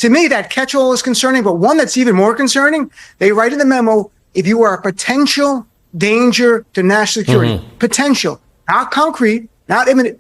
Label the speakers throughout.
Speaker 1: To me, that catch-all is concerning, but one that's even more concerning, they write in the memo, if you are a potential danger to national security, potential, not concrete, not imminent,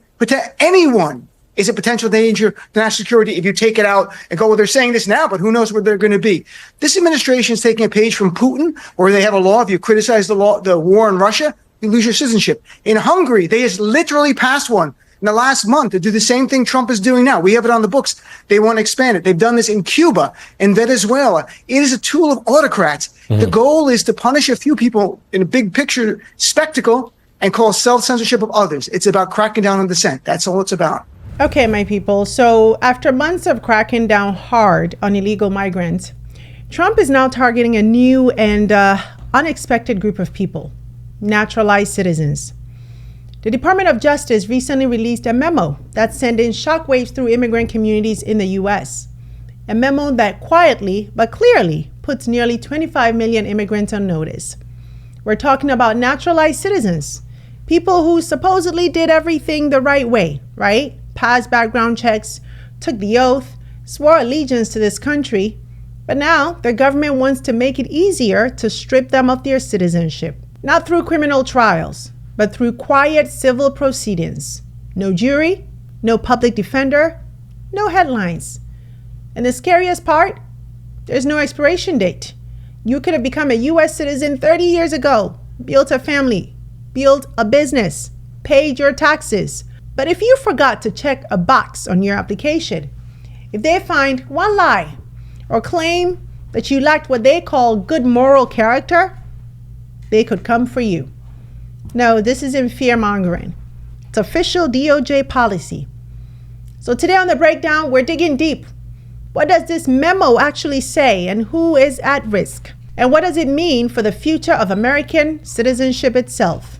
Speaker 1: anyone is a potential danger to national security if you take it out and go, well, they're saying this now, but who knows where they're going to be. This administration is taking a page from Putin, where they have a law, if you criticize the war in Russia, you lose your citizenship. In Hungary, they just literally passed one in the last month to do the same thing Trump is doing now. We have it on the books. They want to expand it. They've done this in Cuba and Venezuela. It is a tool of autocrats. The goal is to punish a few people in a big picture spectacle and call self-censorship of others. It's about cracking down on dissent. That's all it's about.
Speaker 2: Okay, my people. So after months of cracking down hard on illegal migrants, Trump is now targeting a new and unexpected group of people, naturalized citizens. The Department of Justice recently released a memo that's sending shockwaves through immigrant communities in the U.S. A memo that quietly but clearly puts nearly 25 million immigrants on notice. We're talking about naturalized citizens, people who supposedly did everything the right way, right? Passed background checks, took the oath, swore allegiance to this country, but now the government wants to make it easier to strip them of their citizenship. Not through criminal trials, but through quiet civil proceedings. No jury, no public defender, no headlines. And the scariest part, there's no expiration date. You could have become a U.S. citizen 30 years ago, built a family, built a business, paid your taxes. But if you forgot to check a box on your application, if they find one lie or claim that you lacked what they call good moral character, they could come for you. No, this isn't fear-mongering. It's official DOJ policy. So today on The Breakdown, we're digging deep. What does this memo actually say, and who is at risk? And what does it mean for the future of American citizenship itself?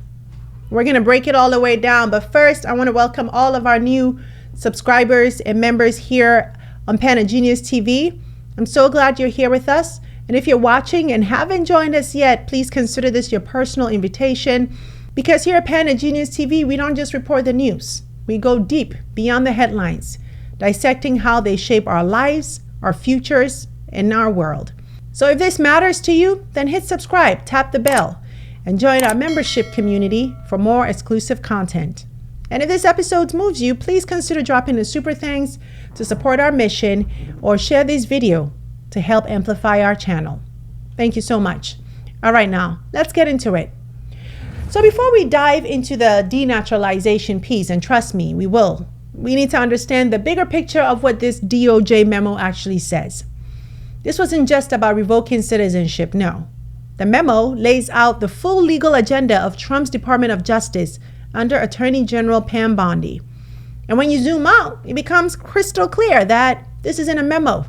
Speaker 2: We're going to break it all the way down. But first, I want to welcome all of our new subscribers and members here on Panda Genius TV. I'm so glad you're here with us. And if you're watching and haven't joined us yet, please consider this your personal invitation. Because here at Panda Genius TV, we don't just report the news. We go deep beyond the headlines, dissecting how they shape our lives, our futures, and our world. So if this matters to you, then hit subscribe, tap the bell, and join our membership community for more exclusive content. And if this episode moves you, please consider dropping a super thanks to support our mission, or share this video to help amplify our channel. Thank you so much. All right, now let's get into it. So before we dive into the denaturalization piece, and trust me, we need to understand the bigger picture of what this DOJ memo actually says. This wasn't just about revoking citizenship, no. The memo lays out the full legal agenda of Trump's Department of Justice under Attorney General Pam Bondi. And when you zoom out, it becomes crystal clear that this isn't a memo.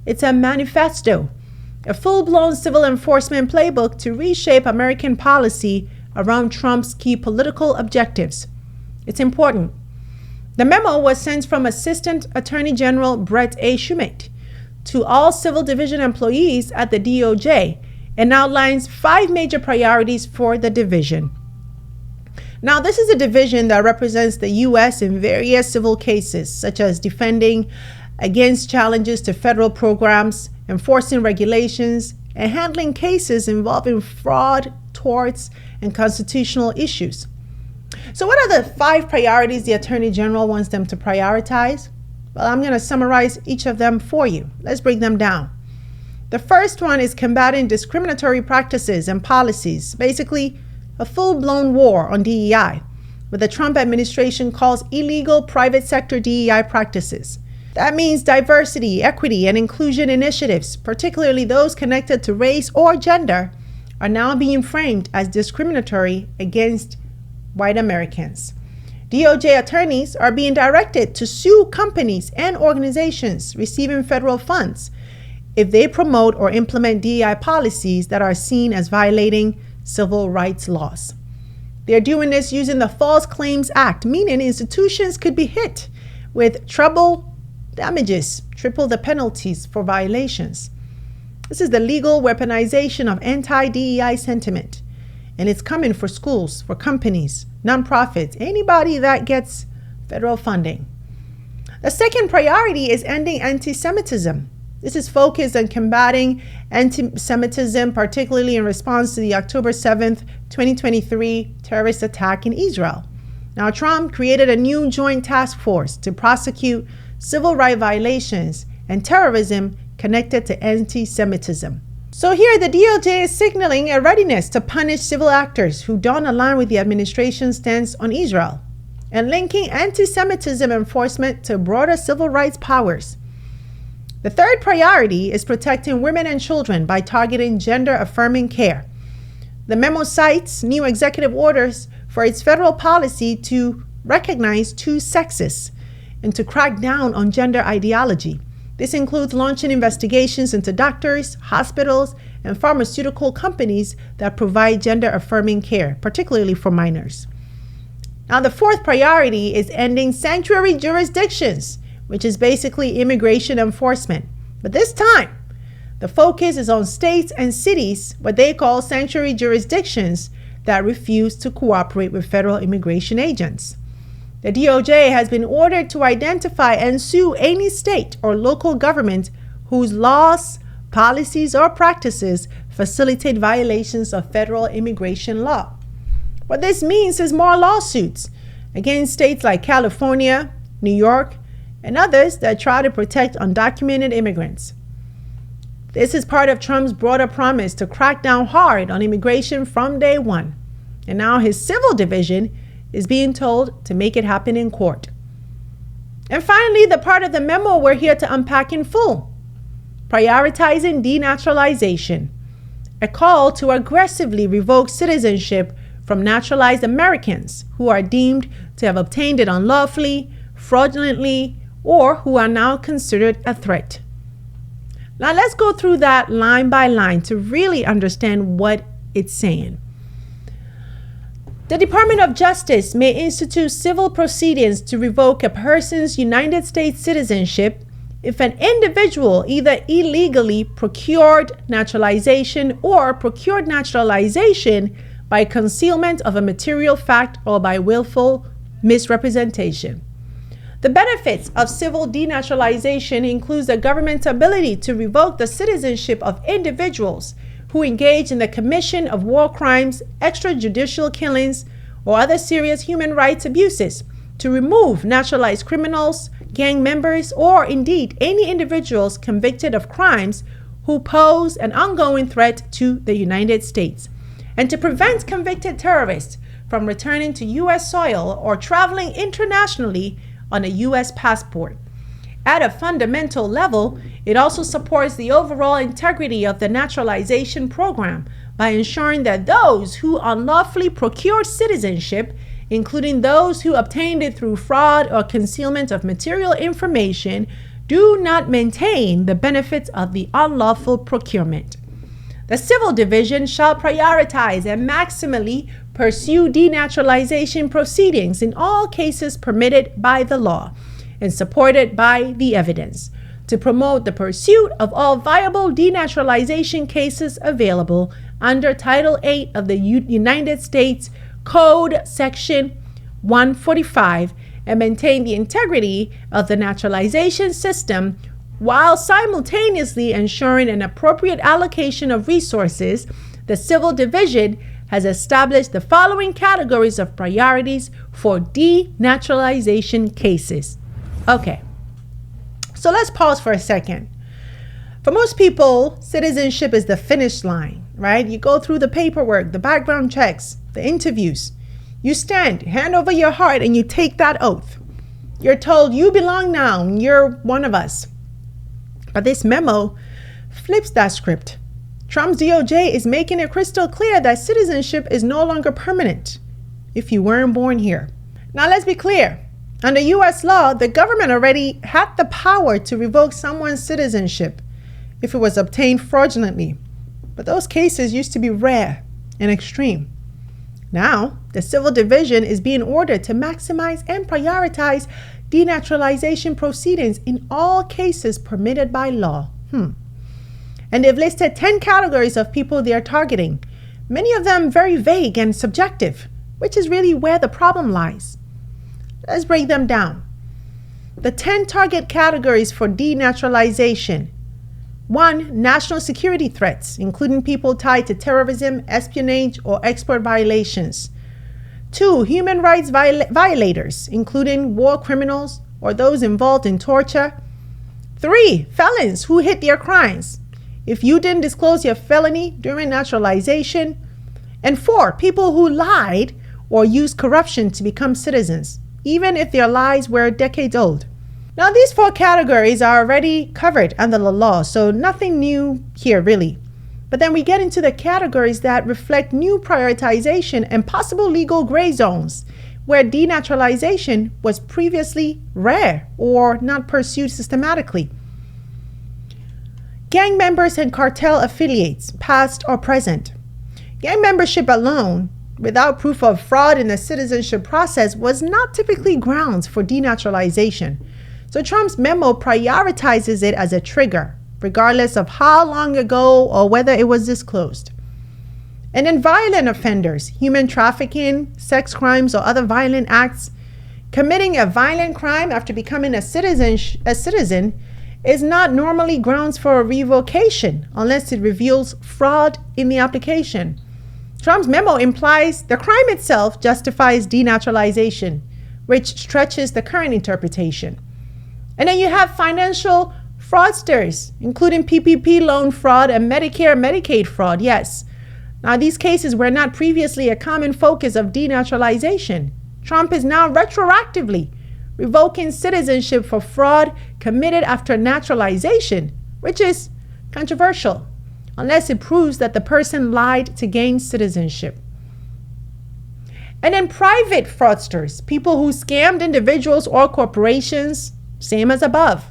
Speaker 2: It's a manifesto, a full-blown civil enforcement playbook to reshape American policy around Trump's key political objectives. It's important. The memo was sent from Assistant Attorney General Brett A. Shumate to all Civil Division employees at the DOJ and outlines 5 major priorities for the division. Now, this is a division that represents the U.S. in various civil cases, such as defending against challenges to federal programs, enforcing regulations, and handling cases involving fraud, torts, and constitutional issues. So what are the 5 priorities the Attorney General wants them to prioritize? Well, I'm going to summarize each of them for you. Let's break them down. The first one is combating discriminatory practices and policies, basically a full-blown war on DEI, what the Trump administration calls illegal private sector DEI practices. That means diversity, equity, and inclusion initiatives, particularly those connected to race or gender, are now being framed as discriminatory against white Americans. DOJ attorneys are being directed to sue companies and organizations receiving federal funds if they promote or implement DEI policies that are seen as violating civil rights laws. They're doing this using the False Claims Act, meaning institutions could be hit with treble damages, triple the penalties for violations. This is the legal weaponization of anti-DEI sentiment, and it's coming for schools, for companies, nonprofits, anybody that gets federal funding. The second priority is ending anti-Semitism. This is focused on combating anti-Semitism, particularly in response to the October 7th, 2023 terrorist attack in Israel. Now, Trump created a new joint task force to prosecute civil rights violations and terrorism connected to anti-Semitism. So here, the DOJ is signaling a readiness to punish civil actors who don't align with the administration's stance on Israel, and linking anti-Semitism enforcement to broader civil rights powers. The third priority is protecting women and children by targeting gender-affirming care. The memo cites new executive orders for its federal policy to recognize two sexes and to crack down on gender ideology. This includes launching investigations into doctors, hospitals, and pharmaceutical companies that provide gender-affirming care, particularly for minors. Now, the fourth priority is ending sanctuary jurisdictions, which is basically immigration enforcement. But this time, the focus is on states and cities, what they call sanctuary jurisdictions, that refuse to cooperate with federal immigration agents. The DOJ has been ordered to identify and sue any state or local government whose laws, policies, or practices facilitate violations of federal immigration law. What this means is more lawsuits against states like California, New York, and others that try to protect undocumented immigrants. This is part of Trump's broader promise to crack down hard on immigration from day one. And now his civil division is being told to make it happen in court. And finally, the part of the memo we're here to unpack in full: prioritizing denaturalization, a call to aggressively revoke citizenship from naturalized Americans who are deemed to have obtained it unlawfully, fraudulently, or who are now considered a threat. Now let's go through that line by line to really understand what it's saying. The Department of Justice may institute civil proceedings to revoke a person's United States citizenship if an individual either illegally procured naturalization or procured naturalization by concealment of a material fact or by willful misrepresentation. The benefits of civil denaturalization includes the government's ability to revoke the citizenship of individuals who engage in the commission of war crimes, extrajudicial killings, or other serious human rights abuses, to remove naturalized criminals, gang members, or indeed any individuals convicted of crimes who pose an ongoing threat to the United States, and to prevent convicted terrorists from returning to U.S. soil or traveling internationally on a U.S. passport. At a fundamental level, it also supports the overall integrity of the naturalization program by ensuring that those who unlawfully procured citizenship, including those who obtained it through fraud or concealment of material information, do not maintain the benefits of the unlawful procurement. The Civil Division shall prioritize and maximally pursue denaturalization proceedings in all cases permitted by the law and supported by the evidence, to promote the pursuit of all viable denaturalization cases available under Title 8 of the United States Code Section 145 and maintain the integrity of the naturalization system while simultaneously ensuring an appropriate allocation of resources. The Civil Division has established the following categories of priorities for denaturalization cases. Okay, so let's pause for a second. For most people, citizenship is the finish line, right? You go through the paperwork, the background checks, the interviews. You stand, hand over your heart, and you take that oath. You're told you belong now, and you're one of us. But this memo flips that script. Trump's DOJ is making it crystal clear that citizenship is no longer permanent if you weren't born here. Now, let's be clear. Under U.S. law, the government already had the power to revoke someone's citizenship if it was obtained fraudulently. But those cases used to be rare and extreme. Now, the Civil Division is being ordered to maximize and prioritize denaturalization proceedings in all cases permitted by law. And they've listed 10 categories of people they are targeting, many of them very vague and subjective, which is really where the problem lies. Let's break them down. The 10 target categories for denaturalization: 1. National security threats, including people tied to terrorism, espionage, or export violations. 2. Human rights violators, including war criminals or those involved in torture. 3. Felons who hid their crimes. If you didn't disclose your felony during naturalization. And 4. People who lied or used corruption to become citizens, even if their lies were decades old. Now, these 4 categories are already covered under the law, so nothing new here really. But then we get into the categories that reflect new prioritization and possible legal gray zones, where denaturalization was previously rare or not pursued systematically. Gang members and cartel affiliates, past or present. Gang membership alone, without proof of fraud in the citizenship process, was not typically grounds for denaturalization. So Trump's memo prioritizes it as a trigger, regardless of how long ago or whether it was disclosed. And then violent offenders, human trafficking, sex crimes, or other violent acts. Committing a violent crime after becoming a citizen is not normally grounds for a revocation unless it reveals fraud in the application. Trump's memo implies the crime itself justifies denaturalization, which stretches the current interpretation. And then you have financial fraudsters, including PPP loan fraud and Medicare, Medicaid fraud. Yes. Now, these cases were not previously a common focus of denaturalization. Trump is now retroactively revoking citizenship for fraud committed after naturalization, which is controversial, unless it proves that the person lied to gain citizenship. And then private fraudsters, people who scammed individuals or corporations, same as above.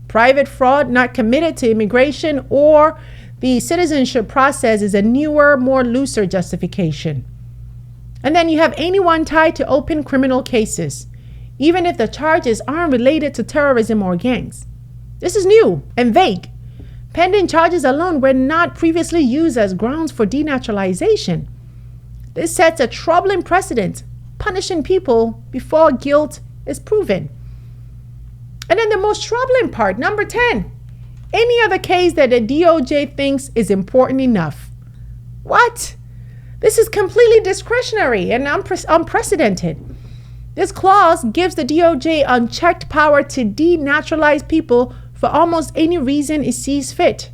Speaker 2: Private fraud not committed to immigration or the citizenship process is a newer, more looser justification. And then you have anyone tied to open criminal cases, even if the charges aren't related to terrorism or gangs. This is new and vague. Pending charges alone were not previously used as grounds for denaturalization. This sets a troubling precedent, punishing people before guilt is proven. And then the most troubling part, number 10, any other case that the DOJ thinks is important enough. What? This is completely discretionary and unprecedented. This clause gives the DOJ unchecked power to denaturalize people for almost any reason it sees fit.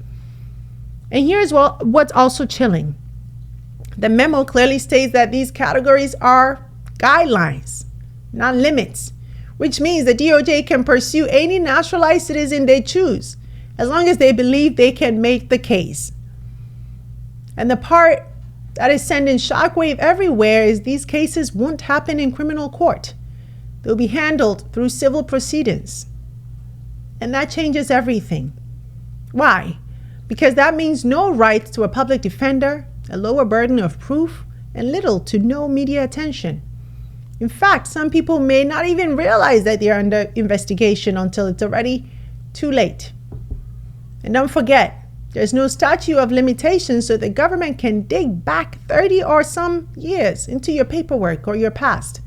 Speaker 2: And here's what's also chilling. The memo clearly states that these categories are guidelines, not limits, which means the DOJ can pursue any naturalized citizen they choose, as long as they believe they can make the case. And the part that is sending shockwave everywhere is these cases won't happen in criminal court. They'll be handled through civil proceedings. And that changes everything. Why? Because that means no right to a public defender, a lower burden of proof, and little to no media attention. In fact, some people may not even realize that they're under investigation until it's already too late. And don't forget, there's no statute of limitations, so the government can dig back 30 or some years into your paperwork or your past.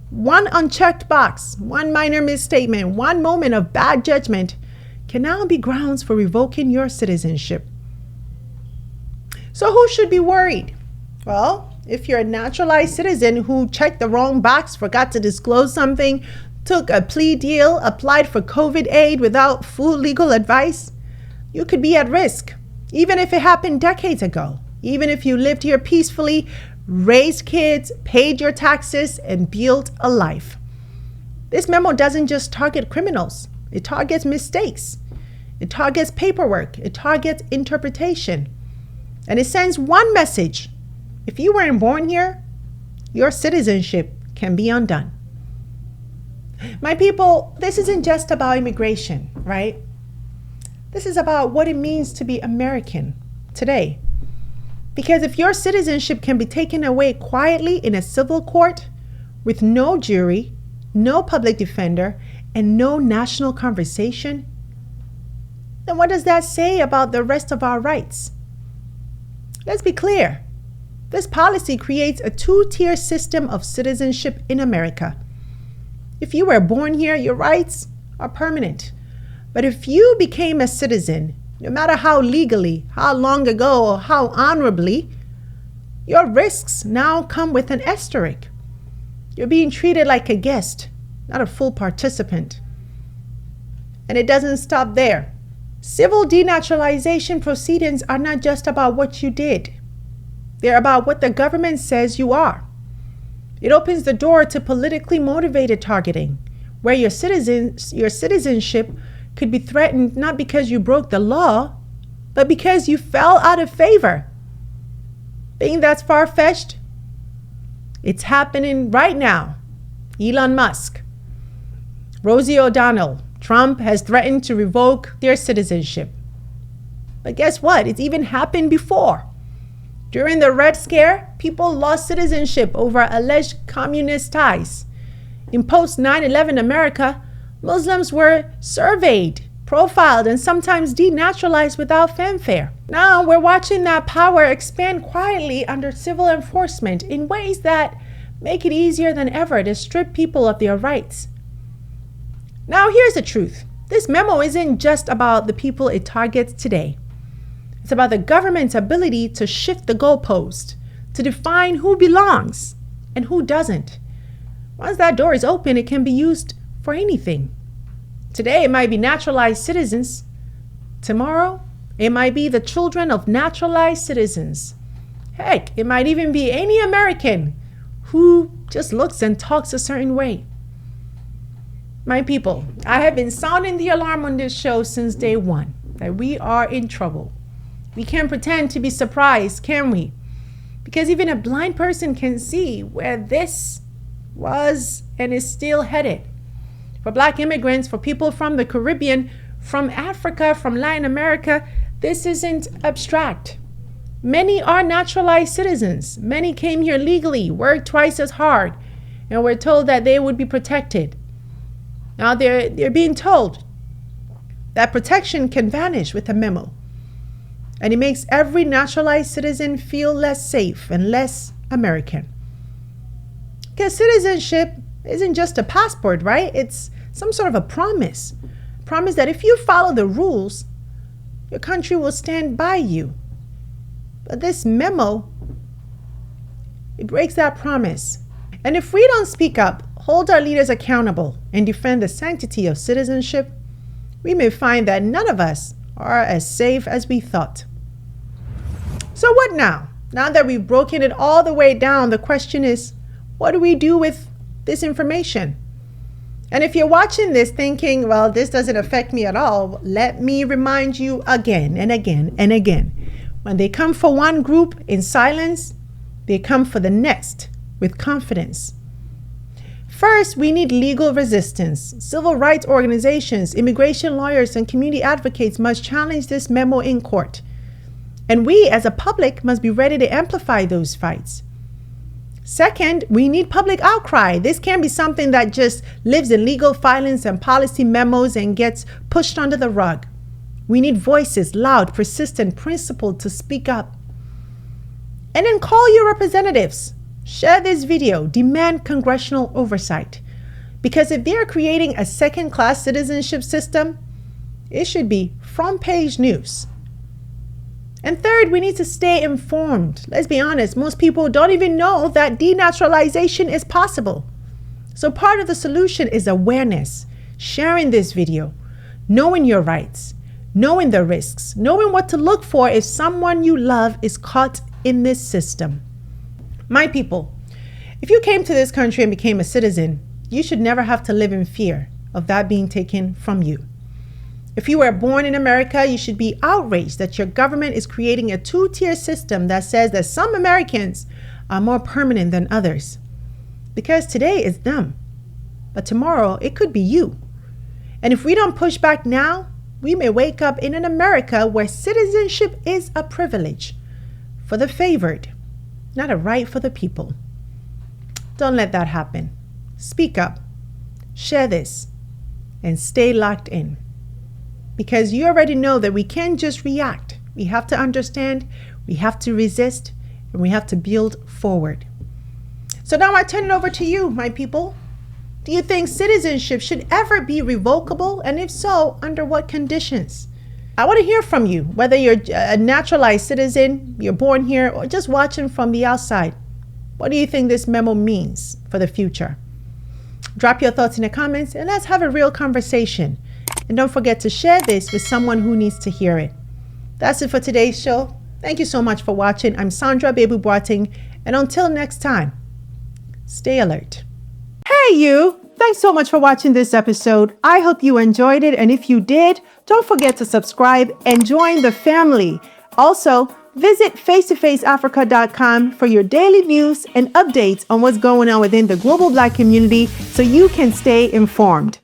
Speaker 2: One unchecked box, one minor misstatement, one moment of bad judgment can now be grounds for revoking your citizenship. So who should be worried? Well, if you're a naturalized citizen who checked the wrong box, forgot to disclose something, took a plea deal, applied for COVID aid without full legal advice, you could be at risk, even if it happened decades ago, even if you lived here peacefully, raised kids, paid your taxes, and built a life. This memo doesn't just target criminals. It targets mistakes. It targets paperwork. It targets interpretation. And it sends one message. If you weren't born here, your citizenship can be undone. My people, this isn't just about immigration, right? This is about what it means to be American today. Because if your citizenship can be taken away quietly in a civil court with no jury, no public defender, and no national conversation, then what does that say about the rest of our rights? Let's be clear. This policy creates a two-tier system of citizenship in America. If you were born here, your rights are permanent. But if you became a citizen, no matter how legally, how long ago, or how honorably, your risks now come with an asterisk. You're being treated like a guest, not a full participant. And it doesn't stop there. Civil denaturalization proceedings are not just about what you did. They're about what the government says you are. It opens the door to politically motivated targeting, where your citizenship could be threatened not because you broke the law, but because you fell out of favor. Think that's far-fetched? It's happening right now. Elon Musk, Rosie O'Donnell, Trump has threatened to revoke their citizenship. But guess what? It's even happened before. During the Red Scare, people lost citizenship over alleged communist ties. In post 9/11 America, Muslims were surveyed, profiled, and sometimes denaturalized without fanfare. Now we're watching that power expand quietly under civil enforcement in ways that make it easier than ever to strip people of their rights. Now here's the truth. This memo isn't just about the people it targets today. It's about the government's ability to shift the goalpost, to define who belongs and who doesn't. Once that door is open, it can be used for anything. Today, it might be naturalized citizens. Tomorrow, it might be the children of naturalized citizens. Heck, it might even be any American who just looks and talks a certain way. My people, I have been sounding the alarm on this show since day one that we are in trouble. We can't pretend to be surprised, can we? Because even a blind person can see where this was and is still headed. For Black immigrants, for people from the Caribbean, from Africa, from Latin America, this isn't abstract. Many are naturalized citizens. Many came here legally, worked twice as hard, and were told that they would be protected. Now they're being told that protection can vanish with a memo. And it makes every naturalized citizen feel less safe and less American. Because citizenship isn't just a passport, right? It's some sort of a promise. A promise that if you follow the rules, your country will stand by you. But this memo, it breaks that promise. And if we don't speak up, hold our leaders accountable, and defend the sanctity of citizenship, we may find that none of us are as safe as we thought. So what now? Now that we've broken it all the way down, the question is, what do we do with this information? And if you're watching this thinking, well, this doesn't affect me at all, let me remind you again and again and again. When they come for one group in silence, they come for the next with confidence. First, we need legal resistance. Civil rights organizations, immigration lawyers, and community advocates must challenge this memo in court. And we, as a public, must be ready to amplify those fights. Second, we need public outcry. This can't be something that just lives in legal filings and policy memos and gets pushed under the rug. We need voices, loud, persistent, principled, to speak up. And then call your representatives. Share this video. Demand congressional oversight. Because if they're creating a second-class citizenship system, it should be front-page news. And third, we need to stay informed. Let's be honest, most people don't even know that denaturalization is possible. So part of the solution is awareness, sharing this video, knowing your rights, knowing the risks, knowing what to look for if someone you love is caught in this system. My people, if you came to this country and became a citizen, you should never have to live in fear of that being taken from you. If you were born in America, you should be outraged that your government is creating a two-tier system that says that some Americans are more permanent than others. Because today is them, but tomorrow it could be you. And if we don't push back now, we may wake up in an America where citizenship is a privilege for the favored, not a right for the people. Don't let that happen. Speak up, share this, and stay locked in. Because you already know that we can't just react. We have to understand, we have to resist, and we have to build forward. So now I turn it over to you, my people. Do you think citizenship should ever be revocable? And if so, under what conditions? I want to hear from you, whether you're a naturalized citizen, you're born here, or just watching from the outside. What do you think this memo means for the future? Drop your thoughts in the comments and let's have a real conversation. And don't forget to share this with someone who needs to hear it. That's it for today's show. Thank you so much for watching. I'm Sandra Babu-Boateng, and until next time, stay alert. Hey you! Thanks so much for watching this episode. I hope you enjoyed it, and if you did, don't forget to subscribe and join the family. Also, visit face2faceafrica.com for your daily news and updates on what's going on within the global Black community so you can stay informed.